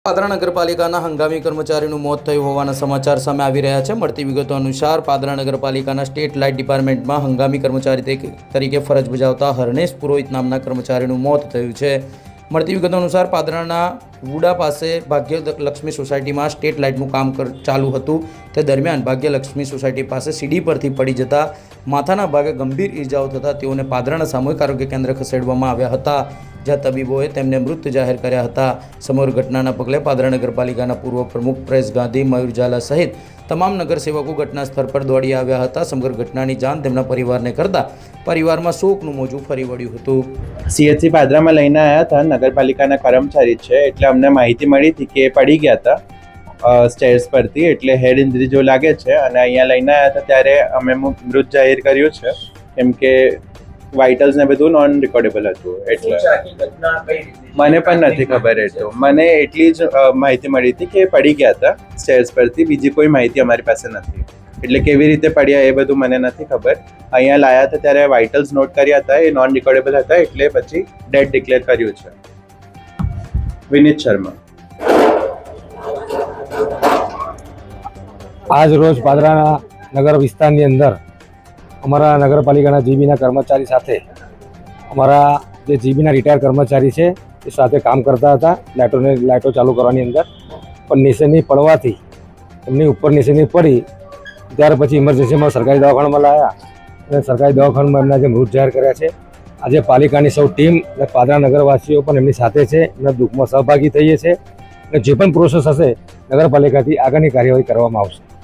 પાદરા નગરપાલિકાના હંગામી કર્મચારીનું મોત થયું હોવાના સમાચાર સામે આવી રહ્યા છે। મળતી વિગતો અનુસાર પાદરા નગરપાલિકાના સ્ટેટ લાઇટ ડિપાર્ટમેન્ટમાં હંગામી કર્મચારી તરીકે ફરજ બજાવતા હરણેશ પુરોહિત નામના કર્મચારીનું મોત થયું છે। મળતી વિગતો અનુસાર પાદરાના વુડા પાસે ભાગ્યલક્ષ્મી સોસાયટીમાં સ્ટેટ લાઇટનું કામ ચાલુ હતું। તે દરમિયાન ભાગ્યલક્ષ્મી સોસાયટી પાસે સીડી પરથી પડી જતા માથાના ભાગે ગંભીર ઇજાઓ થતાં તેઓને પાદરાના સામૂહિક આરોગ્ય કેન્દ્ર ખસેડવામાં આવ્યા હતા, જ્યાં તબીબોએ તેમને મૃત જાહેર કર્યા હતા। સમગ્ર ઘટનાના પગલે પાદરા નગરપાલિકાના પૂર્વ પ્રમુખ પ્રેસ ગાંધી, મયુર ઝાલા સહિત તમામ નગરસેવકો ઘટના સ્થળ પર દોડી આવ્યા હતા। સમગ્ર ઘટનાની જાણ તેમના પરિવારને કરતા પરિવારમાં શોકનું મોજું ફરી વળ્યું હતું। સીએચસી પાદરામાં લઈને આવ્યા હતા, નગરપાલિકાના કર્મચારી છે, એટલે અમને માહિતી મળી હતી કે પડી ગયા હતા સ્ટેર્સ પરથી, એટલે હેડ ઇન્જરી જો લાગે છે અને અહીંયા લઈને આવ્યા હતા ત્યારે અમે મૃત જાહેર કર્યું છે, કેમ કે વાઇટલ્સ ને બધું નોન રિકોર્ડેબલ હતું। એટલે મને પણ નથી ખબર, એટલું મને એટલી જ માહિતી મળી હતી કે પડી ગયા હતા સ્ટેર્સ પરથી, બીજી કોઈ માહિતી અમારી પાસે નથી। એટલે કેવી રીતે પડ્યા એ બધું મને નથી ખબર। અહીંયા લાયા હતા ત્યારે વાઇટલ્સ નોટ કર્યા હતા, એ નોન રિકોર્ડેબલ હતા, એટલે પછી ડેડ ડિક્લેર કર્યું છે। વિનીત શર્મા। આજ રોજ પાદરાના નગર વિસ્તારની અંદર અમારા નગરપાલિકાના જીબીના કર્મચારી સાથે અમારા જે જીબીના રિટાયર કર્મચારી છે એ સાથે કામ કરતા હતા લાઇટો ચાલુ કરવાની અંદર, પણ નિશાની પડવાથી એમની ઉપર નિશાની પડી, ત્યાર પછી ઇમરજન્સીમાં સરકારી દવાખાનામાં લાવ્યા અને સરકારી દવાખાનામાં એમના જે મૃત જાહેર કર્યા છે। આજે પાલિકાની સૌ ટીમ અને પાદરા નગરવાસીઓ પણ એમની સાથે છે, એમના દુઃખમાં સહભાગી થઈએ છીએ અને જે પણ પ્રોસેસ હશે નગરપાલિકાથી આગળની કાર્યવાહી કરવામાં આવશે।